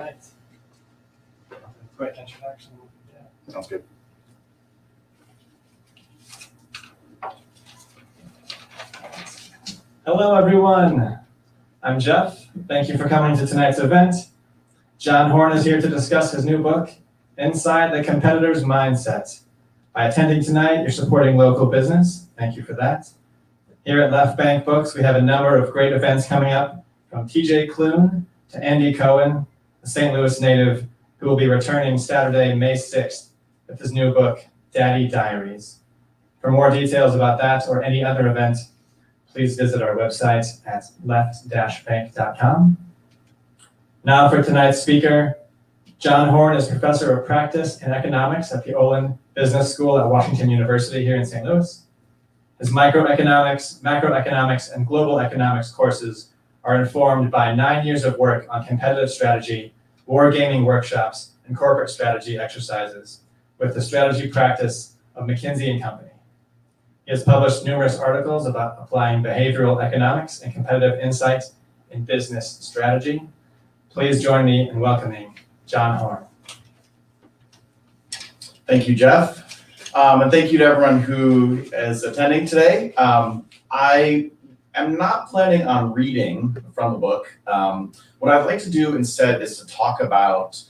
right. Quick introduction. Yeah. Sounds good. Hello, everyone. I'm Jeff. Thank you for coming to tonight's event. John Horn is here to discuss his new book, Inside the Competitor's Mindset. By attending tonight, you're supporting local business. Thank you for that. Here at Left Bank Books, we have a number of great events coming up, from TJ Klune to Andy Cohen, a St. Louis native who will be returning Saturday, May 6th with his new book, Daddy Diaries. For more details about that or any other event, please visit our website at left-bank.com. Now for tonight's speaker, John Horn is Professor of Practice in Economics at the Olin Business School at Washington University here in St. Louis. His microeconomics, macroeconomics, and global economics courses are informed by 9 years of work on competitive strategy, wargaming workshops, and corporate strategy exercises with the strategy practice of McKinsey and Company. He has published numerous articles about applying behavioral economics and competitive insight in business strategy. Please join me in welcoming John Horn. Thank you, Jeff. And thank you to everyone who is attending today. I am not planning on reading from the book. What I'd like to do instead is to talk about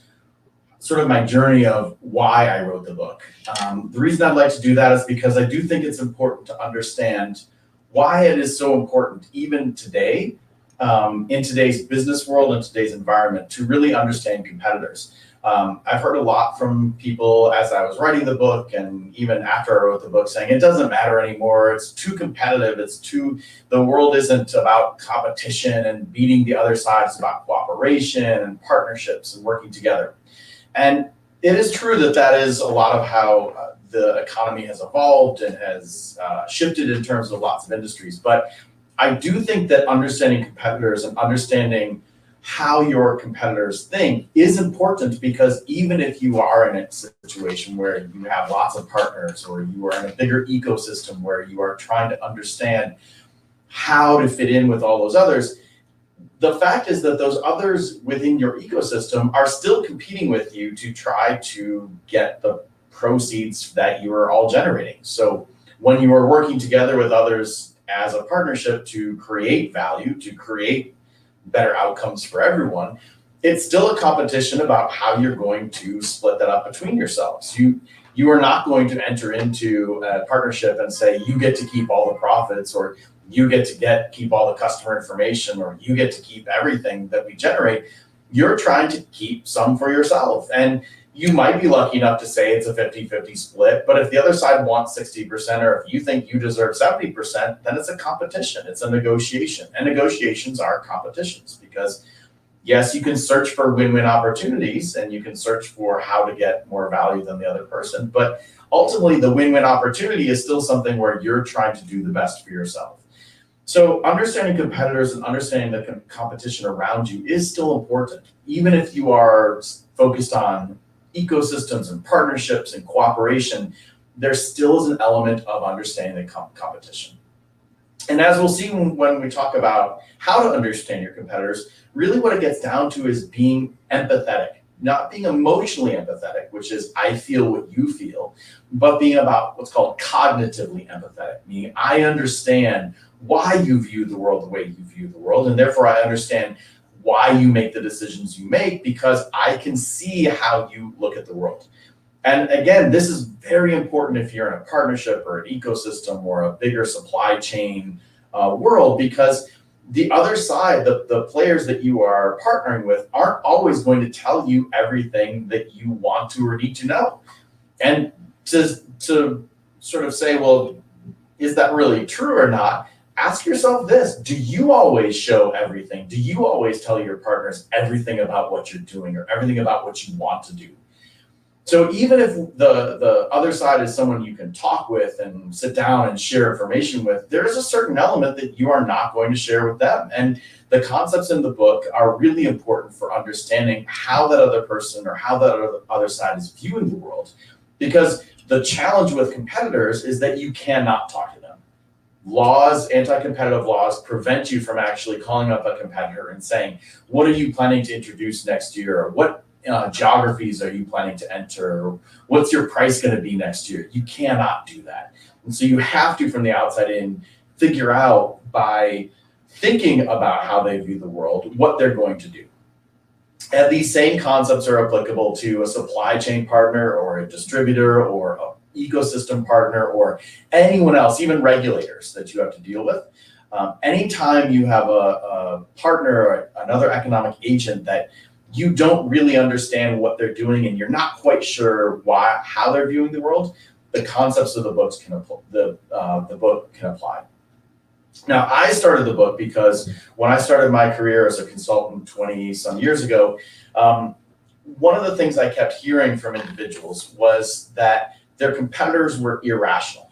sort of my journey of why I wrote the book. The reason I'd like to do that is because I do think it's important to understand why it is so important, even today, in today's business world and today's environment, to really understand competitors. I've heard a lot from people as I was writing the book and even after I wrote the book saying it doesn't matter anymore, it's too competitive, the world isn't about competition and beating the other side, it's about cooperation and partnerships and working together. And it is true that is a lot of how the economy has evolved and has shifted in terms of lots of industries. But I do think that understanding competitors and understanding how your competitors think is important, because even if you are in a situation where you have lots of partners or you are in a bigger ecosystem where you are trying to understand how to fit in with all those others, the fact is that those others within your ecosystem are still competing with you to try to get the proceeds that you are all generating. So when you are working together with others as a partnership to create value, to create better outcomes for everyone, it's still a competition about how you're going to split that up between yourselves. You are not going to enter into a partnership and say you get to keep all the profits, or you get to keep all the customer information, or you get to keep everything that we generate. You're trying to keep some for yourself. And you might be lucky enough to say it's a 50-50 split, but if the other side wants 60%, or if you think you deserve 70%, then it's a competition, it's a negotiation. And negotiations are competitions because, yes, you can search for win-win opportunities and you can search for how to get more value than the other person, but ultimately the win-win opportunity is still something where you're trying to do the best for yourself. So understanding competitors and understanding the competition around you is still important, even if you are focused on ecosystems and partnerships and cooperation. There still is an element of understanding the competition. And as we'll see when we talk about how to understand your competitors, really what it gets down to is being empathetic, not being emotionally empathetic, which is I feel what you feel, but being about what's called cognitively empathetic, meaning I understand why you view the world the way you view the world, and therefore I understand why you make the decisions you make, because I can see how you look at the world. And again, this is very important if you're in a partnership or an ecosystem or a bigger supply chain world, because the other side, the players that you are partnering with, aren't always going to tell you everything that you want to or need to know. And to sort of say, well, is that really true or not? Ask yourself this: do you always show everything? Do you always tell your partners everything about what you're doing or everything about what you want to do? So even if the other side is someone you can talk with and sit down and share information with, there is a certain element that you are not going to share with them. And the concepts in the book are really important for understanding how that other person or how that other side is viewing the world. Because the challenge with competitors is that you cannot talk to them. laws, anti-competitive laws, prevent you from actually calling up a competitor and saying, what are you planning to introduce next year? Or what geographies are you planning to enter? Or what's your price going to be next year? You cannot do that. And so you have to, from the outside in, figure out by thinking about how they view the world, what they're going to do. And these same concepts are applicable to a supply chain partner or a distributor or an ecosystem partner or anyone else, even regulators that you have to deal with. Anytime you have a partner or another economic agent that you don't really understand what they're doing and you're not quite sure how they're viewing the world, the concepts of the books can the book can apply. Now, I started the book because when I started my career as a consultant 20 some years ago, one of the things I kept hearing from individuals was that their competitors were irrational.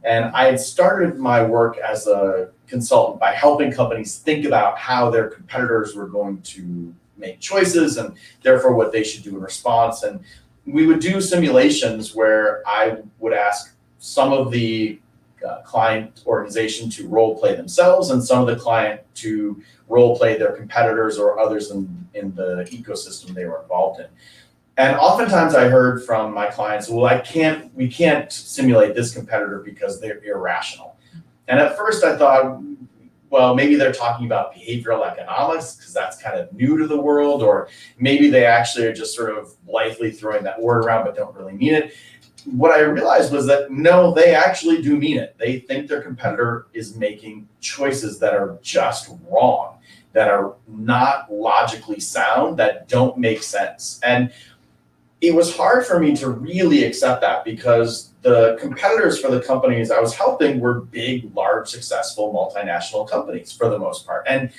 And I had started my work as a consultant by helping companies think about how their competitors were going to make choices and therefore what they should do in response. And we would do simulations where I would ask some of the client organization to role play themselves and some of the client to role play their competitors or others in the ecosystem they were involved in. And oftentimes I heard from my clients, well, we can't simulate this competitor because they're irrational. And at first I thought, well, maybe they're talking about behavioral economics because that's kind of new to the world, or maybe they actually are just sort of blithely throwing that word around but don't really mean it. What I realized was that no, they actually do mean it. They think their competitor is making choices that are just wrong, that are not logically sound, that don't make sense. And it was hard for me to really accept that because the competitors for the companies I was helping were big, large, successful multinational companies for the most part. And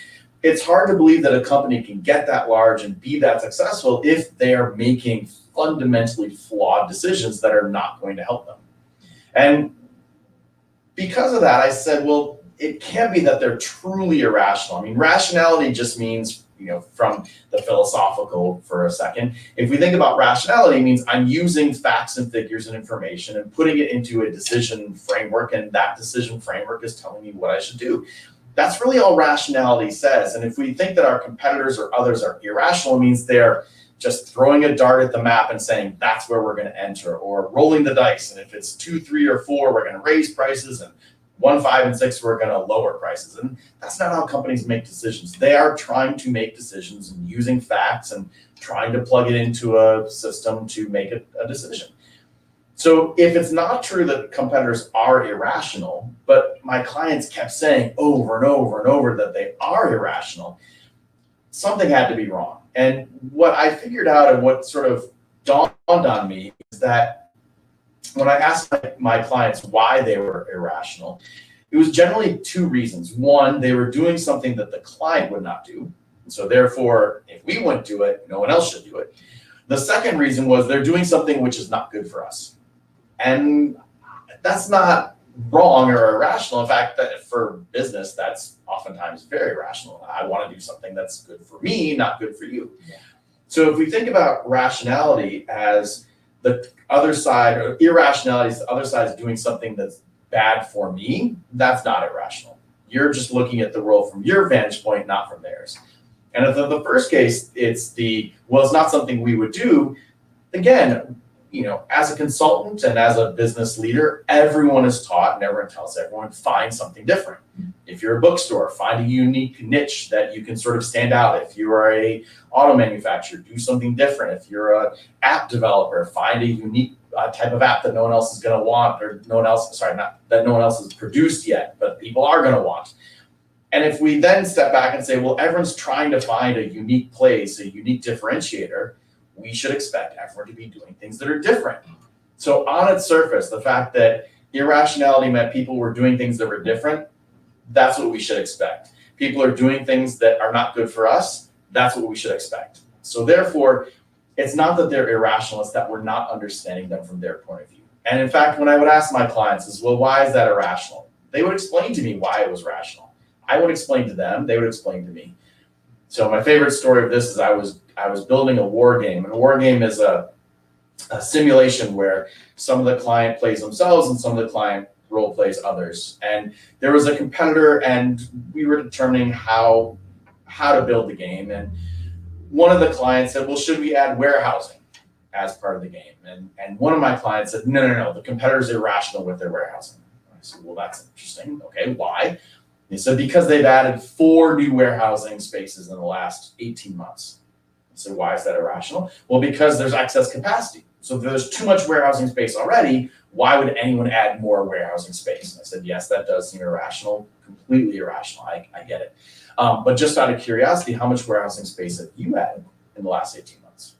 it's hard to believe that a company can get that large and be that successful if they are making fundamentally flawed decisions that are not going to help them. And because of that, I said, well, it can't be that they're truly irrational. I mean, rationality just means, from the philosophical for a second, if we think about rationality, it means I'm using facts and figures and information and putting it into a decision framework, and that decision framework is telling me what I should do. That's really all rationality says. And if we think that our competitors or others are irrational, it means they're just throwing a dart at the map and saying that's where we're going to enter, or rolling the dice. And if it's 2, 3, or 4, we're going to raise prices, and 1, 5, and 6, we're going to lower prices. And that's not how companies make decisions. They are trying to make decisions and using facts and trying to plug it into a system to make a decision. So if it's not true that competitors are irrational, but my clients kept saying over and over and over that they are irrational, something had to be wrong. And what I figured out and what sort of dawned on me is that when I asked my clients why they were irrational, it was generally 2 reasons. One, they were doing something that the client would not do. And so therefore, if we wouldn't do it, no one else should do it. The second reason was they're doing something which is not good for us. And that's not wrong or irrational. In fact, that for business, that's oftentimes very rational. I want to do something that's good for me, not good for you. Yeah. So if we think about rationality as the other side, or irrationality is the other side is doing something that's bad for me, that's not irrational. You're just looking at the world from your vantage point, not from theirs. And if in the first case, it's it's not something we would do, again, as a consultant and as a business leader, everyone is taught and everyone tells everyone, find something different. If you're a bookstore, find a unique niche that you can sort of stand out. If you are a auto manufacturer, do something different. If you're an app developer, find a unique type of app that no one else is going to want, or no one else has produced yet, but people are going to want. And if we then step back and say, well, everyone's trying to find a unique place, a unique differentiator, we should expect everyone to be doing things that are different. So on its surface, the fact that irrationality meant people were doing things that were different, that's what we should expect. People are doing things that are not good for us, that's what we should expect. So therefore, it's not that they're irrational, it's that we're not understanding them from their point of view. And in fact, when I would ask my clients is, well, why is that irrational? They would explain to me why it was rational. I would explain to them, they would explain to me. So my favorite story of this is I was building a war game, and a war game is a simulation where some of the client plays themselves and some of the client role plays others. And there was a competitor, and we were determining how to build the game. And one of the clients said, well, should we add warehousing as part of the game? And one of my clients said, no, the competitor's irrational with their warehousing. I said, well, that's interesting. Okay, why? He said, because they've added 4 new warehousing spaces in the last 18 months. I said, why is that irrational? Well, because there's excess capacity. So if there's too much warehousing space already, why would anyone add more warehousing space? And I said, yes, that does seem irrational, completely irrational. I get it. But just out of curiosity, how much warehousing space have you added in the last 18 months?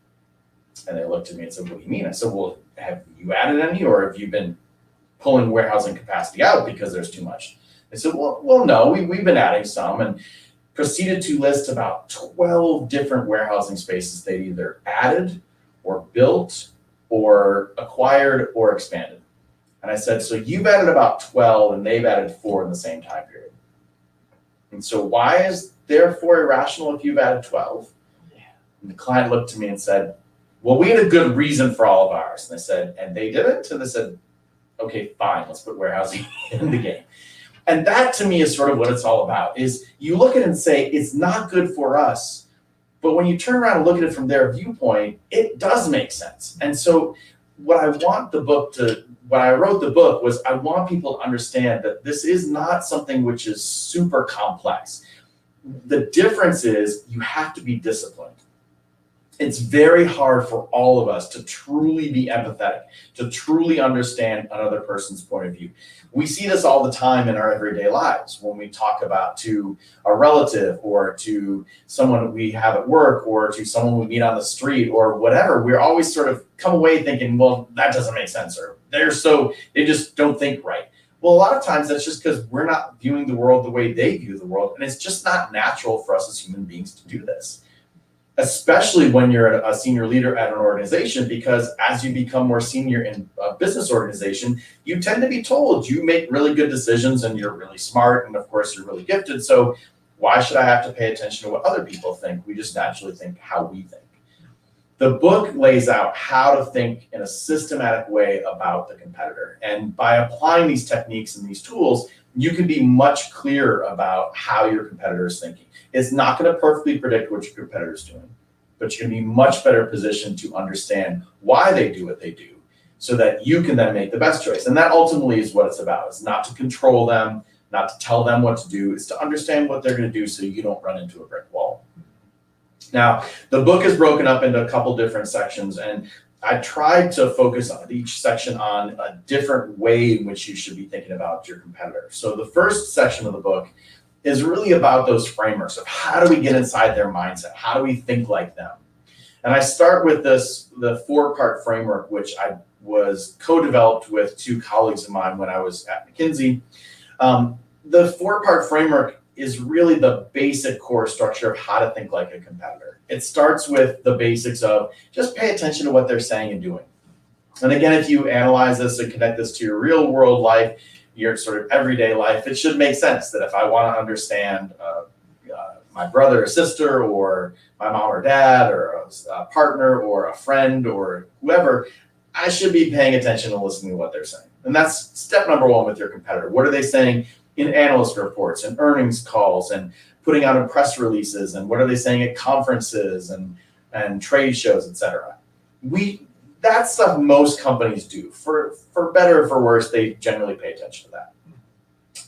And they looked at me and said, what do you mean? I said, well, have you added any, or have you been pulling warehousing capacity out because there's too much? They said, well, no, we've been adding some, and proceeded to list about 12 different warehousing spaces they either added or built or acquired or expanded. And I said, so you've added about 12 and they've added 4 in the same time period. And so why is therefore irrational if you've added 12? And the client looked to me and said, well, we had a good reason for all of ours. And I said, and they didn't? And they said, okay, fine, let's put warehousing in the game. And that to me is sort of what it's all about, is you look at it and say, it's not good for us. But when you turn around and look at it from their viewpoint, it does make sense. And so what I wrote the book was I want people to understand that this is not something which is super complex. The difference is you have to be disciplined. It's very hard for all of us to truly be empathetic, to truly understand another person's point of view. We see this all the time in our everyday lives when we talk about to a relative or to someone we have at work or to someone we meet on the street or whatever. We're always sort of come away thinking, well, that doesn't make sense, or they just don't think right. Well, a lot of times that's just because we're not viewing the world the way they view the world, and it's just not natural for us as human beings to do this. Especially when you're a senior leader at an organization, because as you become more senior in a business organization, you tend to be told you make really good decisions and you're really smart, and of course you're really gifted. So why should I have to pay attention to what other people think? We just naturally think how we think. The book lays out how to think in a systematic way about the competitor. And by applying these techniques and these tools, you can be much clearer about how your competitor is thinking. It's not going to perfectly predict what your competitor is doing, but you're going to be much better positioned to understand why they do what they do so that you can then make the best choice. And that ultimately is what it's about. It's not to control them, not to tell them what to do. It's to understand what they're going to do so you don't run into a brick wall. Now, the book is broken up into a couple different sections, and I tried to focus on each section on a different way in which you should be thinking about your competitor. So the first section of the book is really about those frameworks of how do we get inside their mindset? How do we think like them? And I start with the 4-part framework, which I was co-developed with 2 colleagues of mine when I was at McKinsey. The 4-part framework is really the basic core structure of how to think like a competitor. It starts with the basics of just pay attention to what they're saying and doing. And again, if you analyze this and connect this to your real world life, your sort of everyday life, it should make sense that if I want to understand my brother or sister or my mom or dad or a partner or a friend or whoever, I should be paying attention and listening to what they're saying. And that's step number 1 with your competitor. What are they saying in analyst reports and earnings calls and putting out in press releases, and what are they saying at conferences and trade shows, et cetera? That's stuff most companies do. For better or for worse, they generally pay attention to that.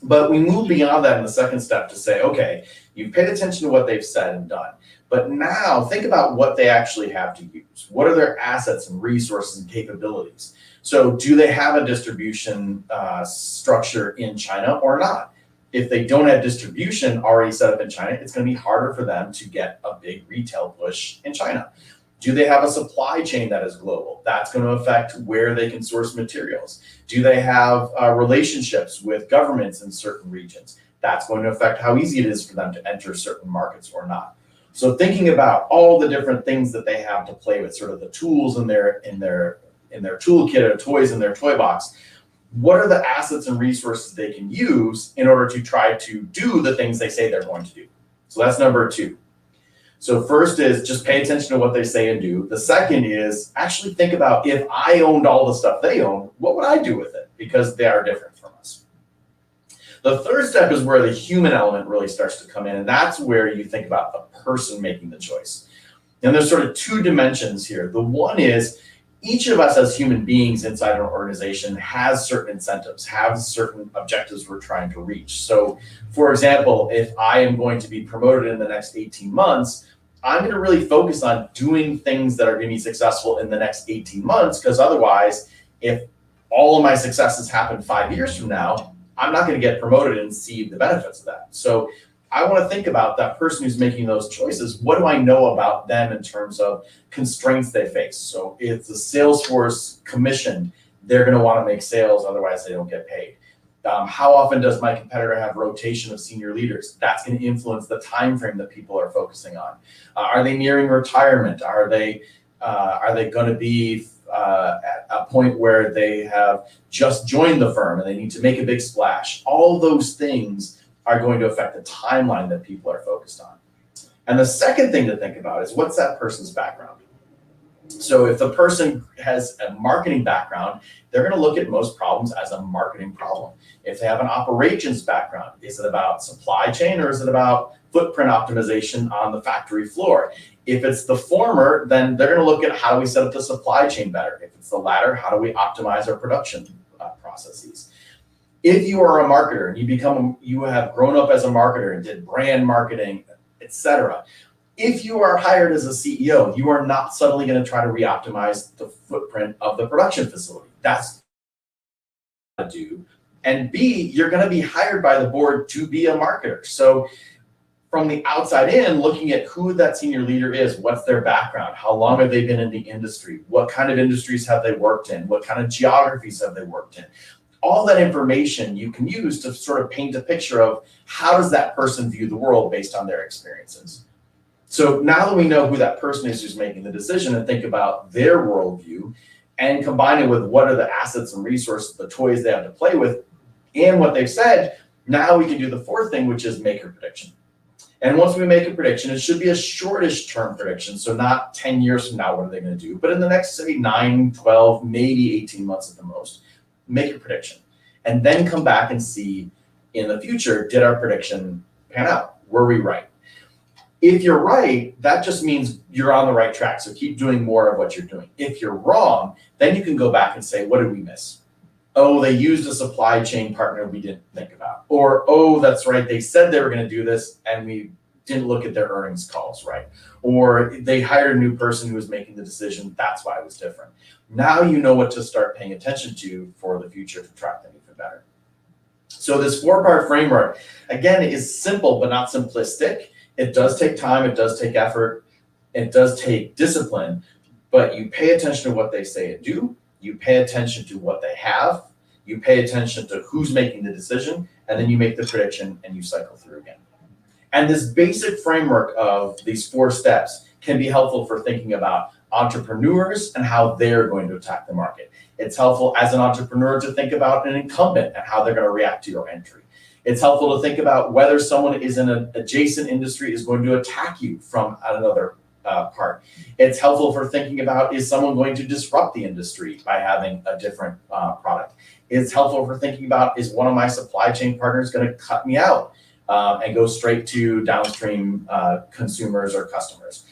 But we move beyond that in the second step to say, okay, you've paid attention to what they've said and done, but now think about what they actually have to use. What are their assets and resources and capabilities? So do they have a distribution structure in China or not? If they don't have distribution already set up in China, it's going to be harder for them to get a big retail push in China. Do they have a supply chain that is global? That's going to affect where they can source materials. Do they have relationships with governments in certain regions? That's going to affect how easy it is for them to enter certain markets or not. So thinking about all the different things that they have to play with, sort of the tools in their toolkit or toys in their toy box, what are the assets and resources they can use in order to try to do the things they say they're going to do? So that's number 2. So first is just pay attention to what they say and do. The second is actually think about, if I owned all the stuff they own, what would I do with it? Because they are different from us. The third step is where the human element really starts to come in, and that's where you think about the person making the choice. And there's sort of two dimensions here. The one is each of us as human beings inside an organization has certain incentives, has certain objectives we're trying to reach. So, for example, if I am going to be promoted in the next 18 months, I'm going to really focus on doing things that are going to be successful in the next 18 months, because otherwise, if all of my successes happen 5 years from now, I'm not going to get promoted and see the benefits of that. So I want to think about that person who's making those choices. What do I know about them in terms of constraints they face? So if the sales force commissioned, they're going to want to make sales, otherwise they don't get paid. How often does my competitor have rotation of senior leaders? That's going to influence the time frame that people are focusing on. Are they nearing retirement? Are they going to be at a point where they have just joined the firm and they need to make a big splash? All those things are going to affect the timeline that people are focused on. And the second thing to think about is, what's that person's background? So if the person has a marketing background, they're going to look at most problems as a marketing problem. If they have an operations background, is it about supply chain or is it about footprint optimization on the factory floor? If it's the former, then they're going to look at how do we set up the supply chain better. If it's the latter, how do we optimize our production processes? If you are a marketer and you have grown up as a marketer and did brand marketing, etc., if you are hired as a CEO, you are not suddenly going to try to re-optimize the footprint of the production facility. That's what to do. And B, you're going to be hired by the board to be a marketer. So from the outside in, looking at who that senior leader is, what's their background, how long have they been in the industry, what kind of industries have they worked in, what kind of geographies have they worked in. All that information you can use to sort of paint a picture of how does that person view the world based on their experiences. So now that we know who that person is who's making the decision, and think about their worldview and combine it with what are the assets and resources, the toys they have to play with, and what they've said, now we can do the fourth thing, which is make a prediction. And once we make a prediction, it should be a shortish term prediction. So not 10 years from now, what are they going to do? But in the next, say, 9, 12, maybe 18 months at the most, make a prediction. And then come back and see in the future, did our prediction pan out? Were we right? If you're right, that just means you're on the right track. So keep doing more of what you're doing. If you're wrong, then you can go back and say, what did we miss? Oh, they used a supply chain partner we didn't think about. Or, oh, that's right, they said they were going to do this and we didn't look at their earnings calls right. Or they hired a new person who was making the decision, that's why it was different. Now you know what to start paying attention to for the future to track them even better. So this 4-part framework, again, is simple but not simplistic. It does take time, it does take effort, it does take discipline, but you pay attention to what they say and do, you pay attention to what they have, you pay attention to who's making the decision, and then you make the prediction and you cycle through again. And this basic framework of these 4 steps can be helpful for thinking about entrepreneurs and how they're going to attack the market. It's helpful as an entrepreneur to think about an incumbent and how they're going to react to your entry. It's helpful to think about whether someone is in an adjacent industry is going to attack you from another part. It's helpful for thinking about, is someone going to disrupt the industry by having a different product? It's helpful for thinking about, is one of my supply chain partners going to cut me out and go straight to downstream consumers or customers?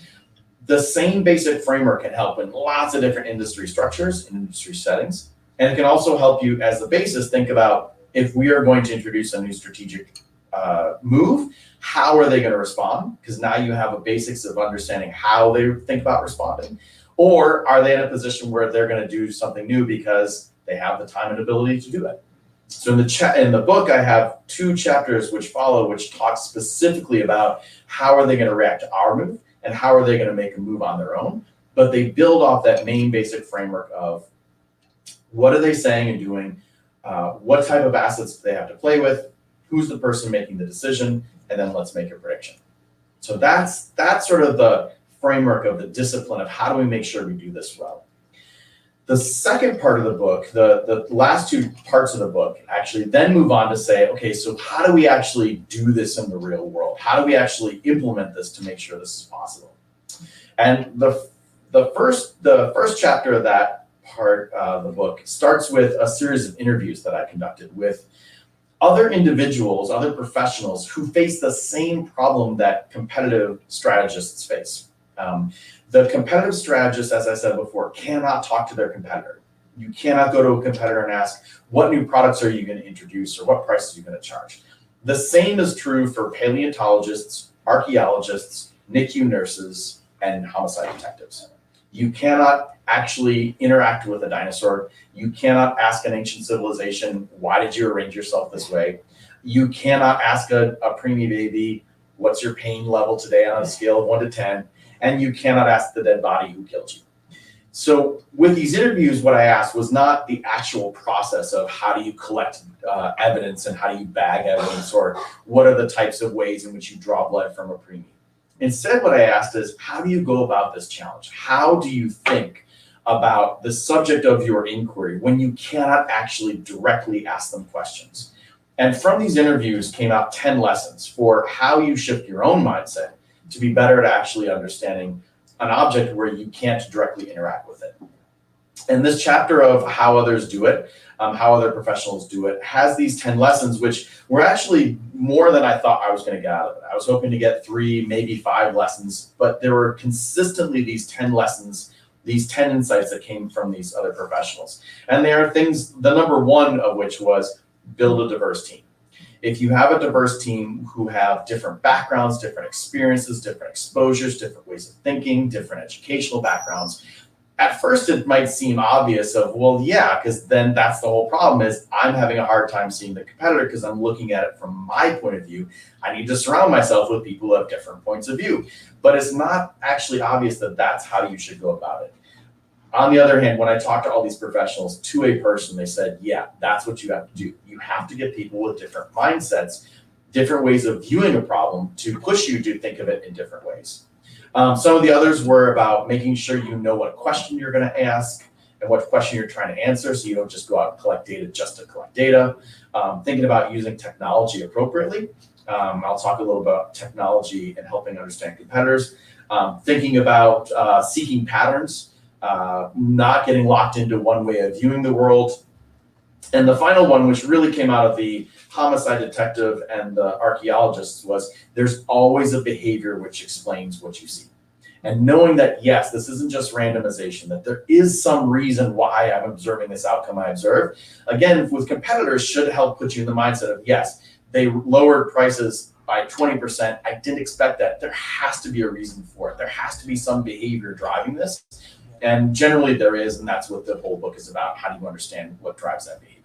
The same basic framework can help in lots of different industry structures and industry settings. And it can also help you as the basis think about, if we are going to introduce a new strategic move, how are they going to respond? Because now you have a basics of understanding how they think about responding. Or are they in a position where they're going to do something new because they have the time and ability to do it? So in the book, I have 2 chapters which follow, which talk specifically about how are they going to react to our move and how are they going to make a move on their own. But they build off that main basic framework of what are they saying and doing, what type of assets do they have to play with, who's the person making the decision, and then let's make a prediction. So that's sort of the framework of the discipline of how do we make sure we do this well. The second part of the book, the last 2 parts of the book, actually then move on to say, okay, so how do we actually do this in the real world? How do we actually implement this to make sure this is possible? And the first chapter of that part of the book starts with a series of interviews that I conducted with other individuals, other professionals who face the same problem that competitive strategists face. The competitive strategist, as I said before, cannot talk to their competitor. You cannot go to a competitor and ask, what new products are you going to introduce or what prices are you going to charge? The same is true for paleontologists, archaeologists, NICU nurses, and homicide detectives. You cannot actually interact with a dinosaur. You cannot ask an ancient civilization, why did you arrange yourself this way? You cannot ask a preemie baby, what's your pain level today on a scale of 1 to 10? And you cannot ask the dead body who killed you. So with these interviews, what I asked was not the actual process of how do you collect evidence and how do you bag evidence or what are the types of ways in which you draw blood from a preemie. Instead, what I asked is, how do you go about this challenge? How do you think about the subject of your inquiry when you cannot actually directly ask them questions? And from these interviews came out 10 lessons for how you shift your own mindset to be better at actually understanding an object where you can't directly interact with it. And this chapter of how others do it, how other professionals do it, has these 10 lessons, which were actually more than I thought I was going to get out of it. I was hoping to get 3, maybe 5 lessons, but there were consistently these 10 lessons, these 10 insights that came from these other professionals. And there are things, the number one of which was build a diverse team. If you have a diverse team who have different backgrounds, different experiences, different exposures, different ways of thinking, different educational backgrounds, at first it might seem obvious of, well, yeah, because then that's the whole problem is I'm having a hard time seeing the competitor because I'm looking at it from my point of view. I need to surround myself with people who have different points of view. But it's not actually obvious that that's how you should go about it. On the other hand, when I talked to all these professionals to a person, they said, yeah, that's what you have to do. You have to get people with different mindsets, different ways of viewing a problem to push you to think of it in different ways. Some of the others were about making sure you know what question you're going to ask and what question you're trying to answer so you don't just go out and collect data just to collect data. Thinking about using technology appropriately. I'll talk a little about technology and helping understand competitors. Thinking about seeking patterns. Not getting locked into one way of viewing the world. And the final one, which really came out of the homicide detective and the archaeologists, was there's always a behavior which explains what you see. And knowing that, yes, this isn't just randomization, that there is some reason why I'm observing this outcome I observed. Again, with competitors should help put you in the mindset of, yes, they lowered prices by 20%. I didn't expect that. There has to be a reason for it. There has to be some behavior driving this. And generally there is, and that's what the whole book is about. How do you understand what drives that behavior?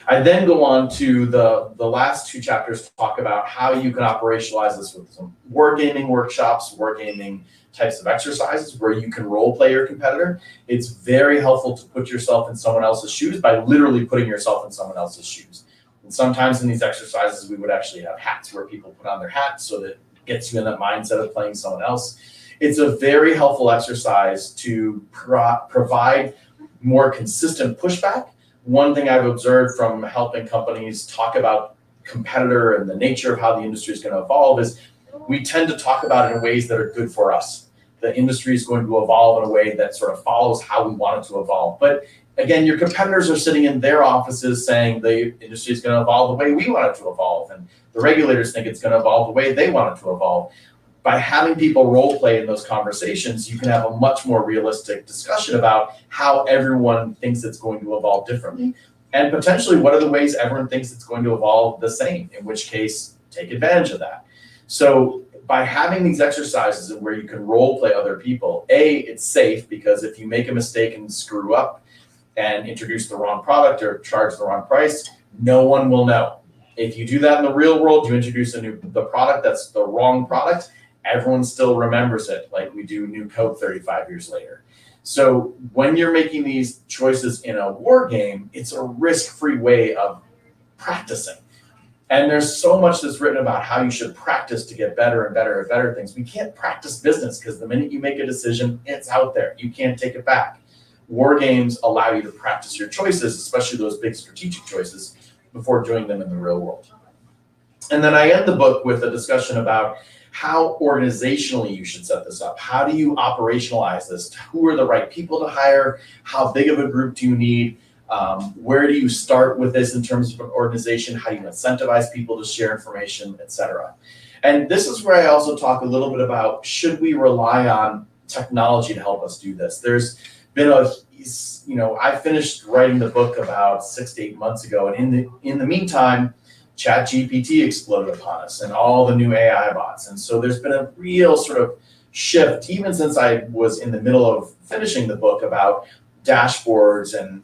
I then go on to the last 2 chapters to talk about how you can operationalize this with some wargaming workshops, wargaming types of exercises where you can role play your competitor. It's very helpful to put yourself in someone else's shoes by literally putting yourself in someone else's shoes. And sometimes in these exercises, we would actually have hats where people put on their hats so that it gets you in that mindset of playing someone else. It's a very helpful exercise to provide more consistent pushback. One thing I've observed from helping companies talk about competitor and the nature of how the industry is going to evolve is we tend to talk about it in ways that are good for us. The industry is going to evolve in a way that sort of follows how we want it to evolve. But again, your competitors are sitting in their offices saying the industry is going to evolve the way we want it to evolve. And the regulators think it's going to evolve the way they want it to evolve. By having people role play in those conversations, you can have a much more realistic discussion about how everyone thinks it's going to evolve differently. And potentially, what are the ways everyone thinks it's going to evolve the same, in which case, take advantage of that. So by having these exercises where you can role play other people, A, it's safe because if you make a mistake and screw up and introduce the wrong product or charge the wrong price, no one will know. If you do that in the real world, you introduce the product that's the wrong product, everyone still remembers it like we do new code 35 years later. So when you're making these choices in a war game, it's a risk-free way of practicing. And there's so much that's written about how you should practice to get better and better and better things. We can't practice business because the minute you make a decision, it's out there. You can't take it back. War games allow you to practice your choices, especially those big strategic choices, before doing them in the real world. And then I end the book with a discussion about how organizationally you should set this up. How do you operationalize this? Who are the right people to hire? How big of a group do you need? Where do you start with this in terms of an organization? How do you incentivize people to share information, et cetera? And this is where I also talk a little bit about, should we rely on technology to help us do this? There's been I finished writing the book about 6 to 8 months ago, and in the meantime, ChatGPT exploded upon us and all the new AI bots. And so there's been a real sort of shift, even since I was in the middle of finishing the book, about dashboards and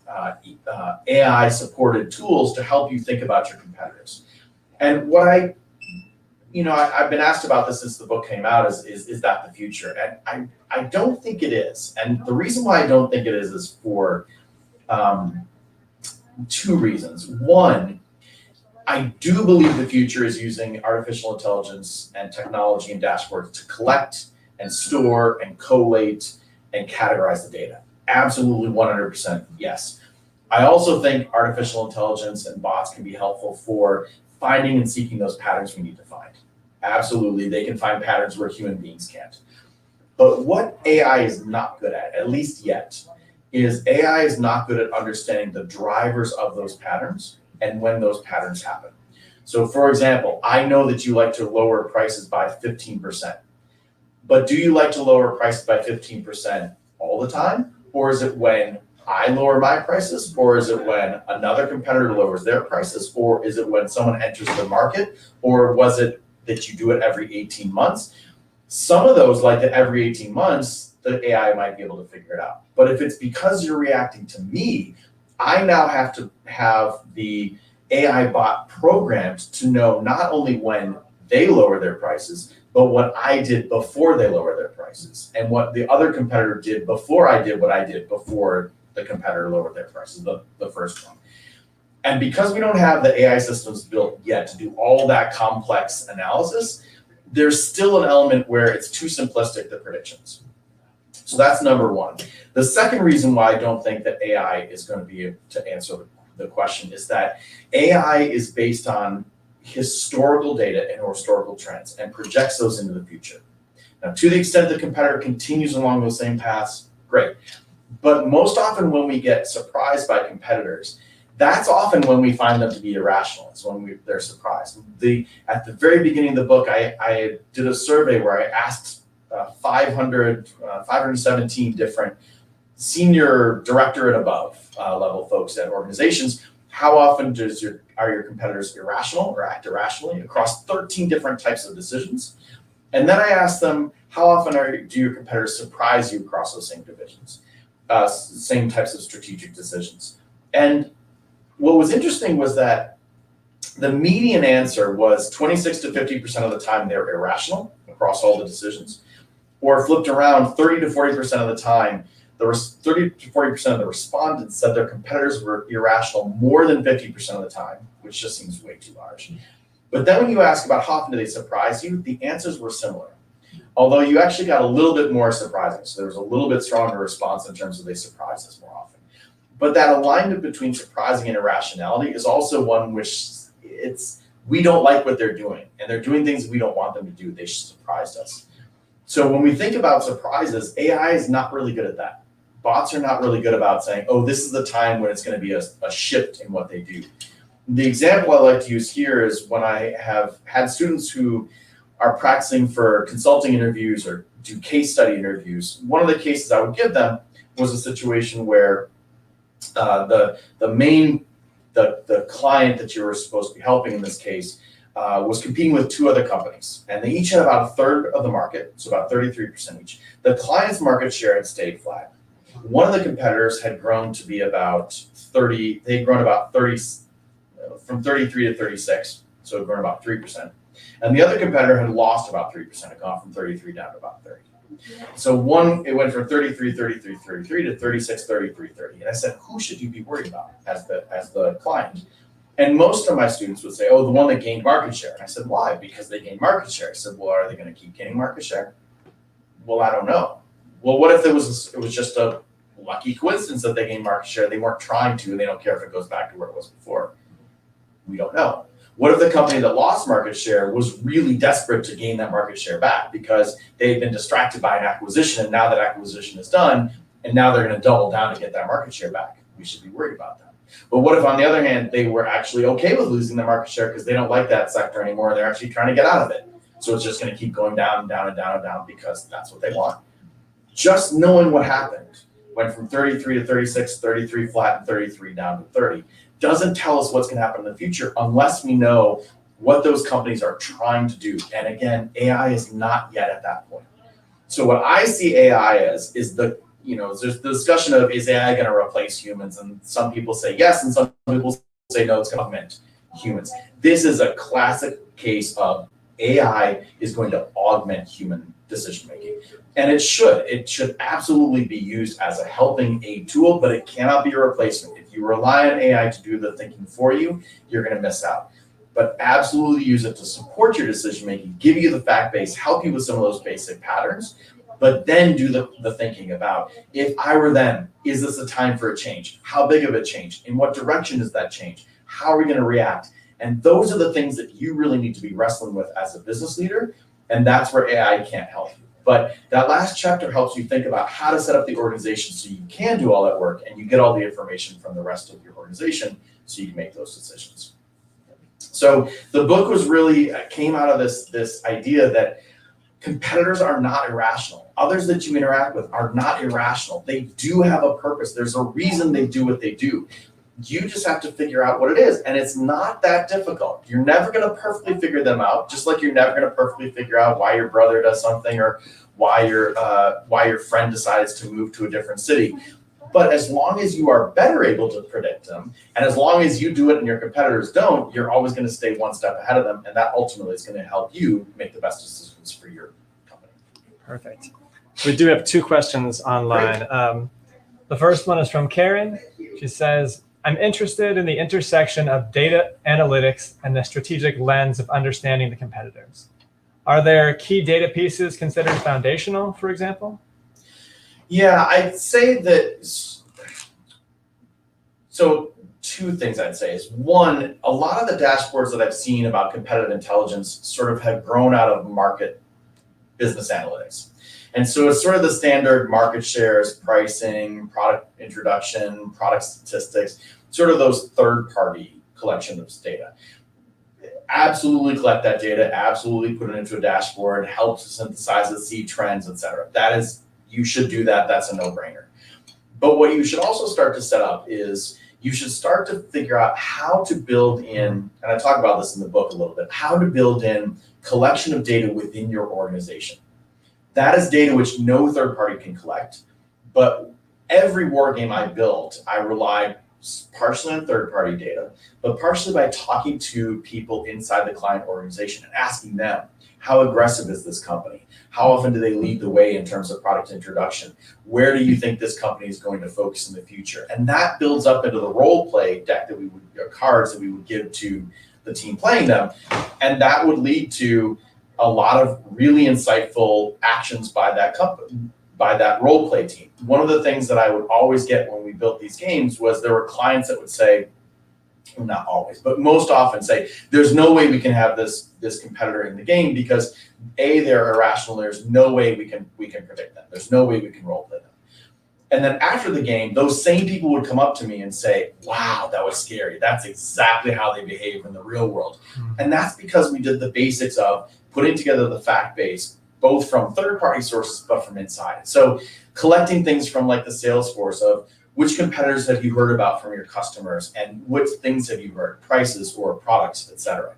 AI supported tools to help you think about your competitors. And what I've been asked about this since the book came out is that the future? And I don't think it is. And the reason why I don't think it is for two reasons. One, I do believe the future is using artificial intelligence and technology and dashboards to collect and store and collate and categorize the data. Absolutely 100% yes. I also think artificial intelligence and bots can be helpful for finding and seeking those patterns we need to find. Absolutely, they can find patterns where human beings can't. But what AI is not good at least yet, is AI is not good at understanding the drivers of those patterns and when those patterns happen. So for example, I know that you like to lower prices by 15%, but do you like to lower prices by 15% all the time? Or is it when I lower my prices? Or is it when another competitor lowers their prices? Or is it when someone enters the market? Or was it that you do it every 18 months? Some of those, like that every 18 months, the AI might be able to figure it out. But if it's because you're reacting to me, I now have to have the AI bot programmed to know not only when they lower their prices, but what I did before they lower their prices, and what the other competitor did before I did what I did before the competitor lowered their prices, the first one. And because we don't have the AI systems built yet to do all that complex analysis, there's still an element where it's too simplistic, the predictions. So that's number one. The second reason why I don't think that AI is going to be able to answer the question is that AI is based on historical data and historical trends and projects those into the future. Now, to the extent the competitor continues along those same paths, great. But most often when we get surprised by competitors, that's often when we find them to be irrational. It's when they're surprised. At the very beginning of the book, I did a survey where I asked 517 different senior director and above level folks at organizations, how often are your competitors irrational or act irrationally across 13 different types of decisions? And then I asked them, how often do your competitors surprise you across those same divisions, same types of strategic decisions? And what was interesting was that the median answer was 26 to 50% of the time they're irrational across all the decisions, or flipped around 30 to 40% of the time, 30 to 40% of the respondents said their competitors were irrational more than 50% of the time, which just seems way too large. But then when you ask about how often do they surprise you, the answers were similar. Although you actually got a little bit more surprising. So there was a little bit stronger response in terms of they surprise us more often. But that alignment between surprising and irrationality is also one which we don't like what they're doing. And they're doing things we don't want them to do. They surprised us. So when we think about surprises, AI is not really good at that. Bots are not really good about saying, oh, this is the time when it's going to be a shift in what they do. The example I like to use here is when I have had students who are practicing for consulting interviews or do case study interviews. One of the cases I would give them was a situation where the client that you were supposed to be helping in this case was competing with two other companies, and they each had about a third of the market, so about 33% each. The client's market share had stayed flat. One of the competitors had grown to be about 30, they'd grown about 30, from 33 to 36, so it had grown about 3%. And the other competitor had lost about 3%, had gone from 33 down to about 30. So it went from 33, 33, 33 to 36, 33, 30. And I said, who should you be worried about as the client? And most of my students would say, oh, the one that gained market share. And I said, why? Because they gained market share. I said, well, are they going to keep gaining market share? Well, I don't know. Well, what if it was just a lucky coincidence that they gained market share? They weren't trying to, and they don't care if it goes back to where it was before. We don't know. What if the company that lost market share was really desperate to gain that market share back because they've been distracted by an acquisition, and now that acquisition is done, and now they're going to double down to get that market share back? We should be worried about that. But what if, on the other hand, they were actually okay with losing their market share because they don't like that sector anymore, they're actually trying to get out of it. So it's just going to keep going down and down and down and down because that's what they want. Just knowing what happened, went from 33 to 36, 33 flat, and 33 down to 30, doesn't tell us what's going to happen in the future unless we know what those companies are trying to do. And again, AI is not yet at that point. So what I see AI as is there's the discussion of, is AI going to replace humans? And some people say yes, and some people say no, it's going to augment humans. This is a classic case of AI is going to augment human decision making. And it should absolutely be used as a helping aid tool, but it cannot be a replacement. If you rely on AI to do the thinking for you, you're going to miss out. But absolutely use it to support your decision making, give you the fact base, help you with some of those basic patterns, but then do the thinking about, if I were them, is this a time for a change? How big of a change? In what direction is that change? How are we going to react? And those are the things that you really need to be wrestling with as a business leader. And that's where AI can't help you. But that last chapter helps you think about how to set up the organization so you can do all that work and you get all the information from the rest of your organization so you can make those decisions. So the book was really came out of this idea that competitors are not irrational. Others that you interact with are not irrational. They do have a purpose. There's a reason they do what they do. You just have to figure out what it is. And it's not that difficult. You're never going to perfectly figure them out, just like you're never going to perfectly figure out why your brother does something or why your friend decides to move to a different city. But as long as you are better able to predict them, and as long as you do it and your competitors don't, you're always going to stay one step ahead of them. And that ultimately is going to help you make the best decisions for your company. Perfect. We do have two questions online. The first one is from Karen. She says, I'm interested in the intersection of data analytics and the strategic lens of understanding the competitors. Are there key data pieces considered foundational, for example? Yeah, I'd say that. So two things I'd say is, one, a lot of the dashboards that I've seen about competitive intelligence sort of have grown out of market business analytics. And so it's sort of the standard market shares, pricing, product introduction, product statistics, sort of those third-party collection of data. Absolutely collect that data, absolutely put it into a dashboard, help to synthesize it, see trends, et cetera. You should do that, that's a no-brainer. But what you should also start to set up is, you should start to figure out how to build in, and I talk about this in the book a little bit, how to build in collection of data within your organization. That is data which no third party can collect, but every war game I built, I relied partially on third party data, but partially by talking to people inside the client organization and asking them, how aggressive is this company? How often do they lead the way in terms of product introduction? Where do you think this company is going to focus in the future? And that builds up into the role play deck that cards that we would give to the team playing them. And that would lead to a lot of really insightful actions by that company, by that role play team. One of the things that I would always get when we built these games was there were clients that would say, well, not always, but most often say, there's no way we can have this competitor in the game because A, they're irrational. There's no way we can predict them. There's no way we can role play them. And then after the game, those same people would come up to me and say, wow, that was scary. That's exactly how they behave in the real world. And that's because we did the basics of putting together the fact base, both from third-party sources, but from inside. So collecting things from like the Salesforce of which competitors have you heard about from your customers and what things have you heard, prices or products, et cetera.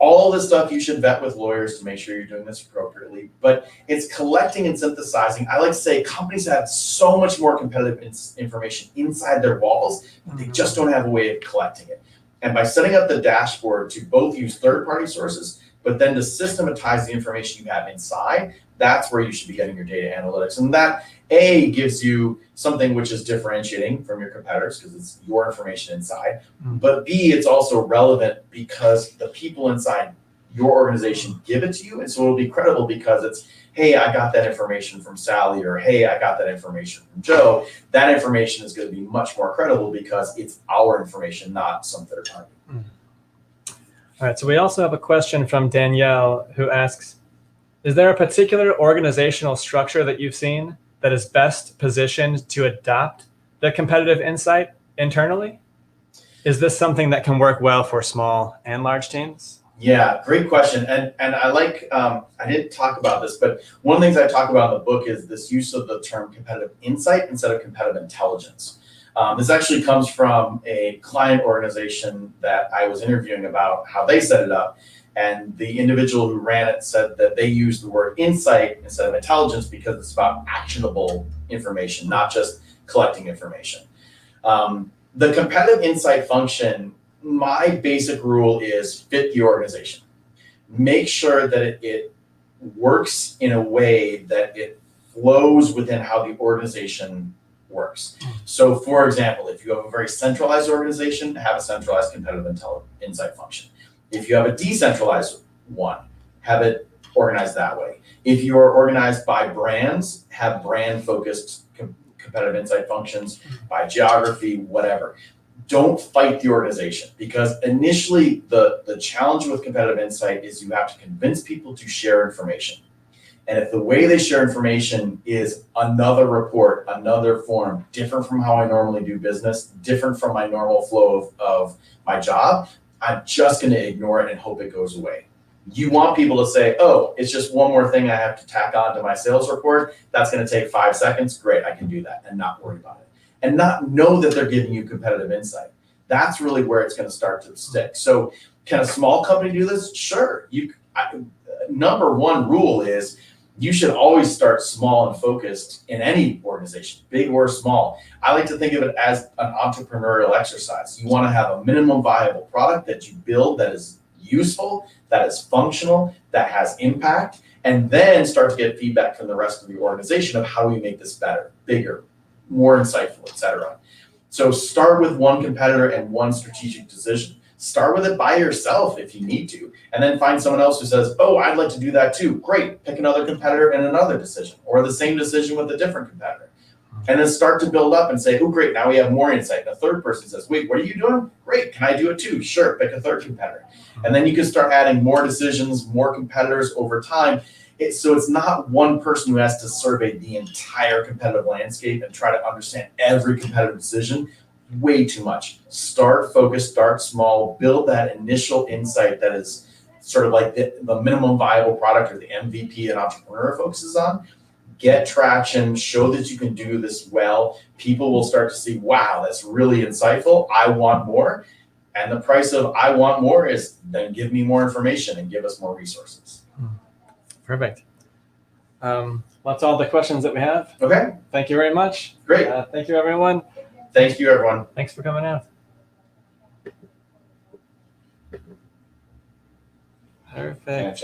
All this stuff you should vet with lawyers to make sure you're doing this appropriately, but it's collecting and synthesizing. I like to say companies have so much more competitive information inside their walls, but they just don't have a way of collecting it. And by setting up the dashboard to both use third-party sources, but then to systematize the information you have inside, that's where you should be getting your data analytics. And that A, gives you something which is differentiating from your competitors because it's your information inside. But B, it's also relevant because the people inside your organization give it to you. And so it'll be credible because it's, hey, I got that information from Sally, or hey, I got that information from Joe. That information is going to be much more credible because it's our information, not some third party. All right, so we also have a question from Danielle who asks, is there a particular organizational structure that you've seen that is best positioned to adopt the competitive insight internally? Is this something that can work well for small and large teams? Yeah, great question. And I like, I didn't talk about this, but one of the things I talk about in the book is this use of the term competitive insight instead of competitive intelligence. This actually comes from a client organization that I was interviewing about how they set it up. And the individual who ran it said that they used the word insight instead of intelligence because it's about actionable information, not just collecting information. The competitive insight function, my basic rule is fit the organization. Make sure that it works in a way that it flows within how the organization works. So for example, if you have a very centralized organization, have a centralized competitive insight function. If you have a decentralized one, have it organized that way. If you are organized by brands, have brand focused competitive insight functions by geography, whatever. Don't fight the organization, because initially the challenge with competitive insight is you have to convince people to share information. And if the way they share information is another report, another form, different from how I normally do business, different from my normal flow of my job, I'm just going to ignore it and hope it goes away. You want people to say, oh, it's just one more thing I have to tack on to my sales report. That's going to take 5 seconds. Great, I can do that and not worry about it. And not know that they're giving you competitive insight. That's really where it's going to start to stick. So can a small company do this? Sure. Number one rule is you should always start small and focused in any organization, big or small. I like to think of it as an entrepreneurial exercise. You want to have a minimum viable product that you build that is useful, that is functional, that has impact, and then start to get feedback from the rest of the organization of how we make this better, bigger, more insightful, etc. So start with one competitor and one strategic decision. Start with it by yourself if you need to, and then find someone else who says, oh, I'd like to do that too. Great, pick another competitor and another decision, or the same decision with a different competitor. And then start to build up and say, oh, great, now we have more insight. And a third person says, wait, what are you doing? Great, can I do it too? Sure, pick a third competitor. And then you can start adding more decisions, more competitors over time. So it's not one person who has to survey the entire competitive landscape and try to understand every competitive decision. Way too much. Start focused, start small, build that initial insight that is sort of like the minimum viable product, or the MVP an entrepreneur focuses on. Get traction, show that you can do this well. People will start to see, wow, that's really insightful. I want more. And the price of I want more is then give me more information and give us more resources. Perfect. That's all the questions that we have. Okay. Thank you very much. Great. Thank you, everyone. Thank you, everyone. Thanks for coming out. Perfect.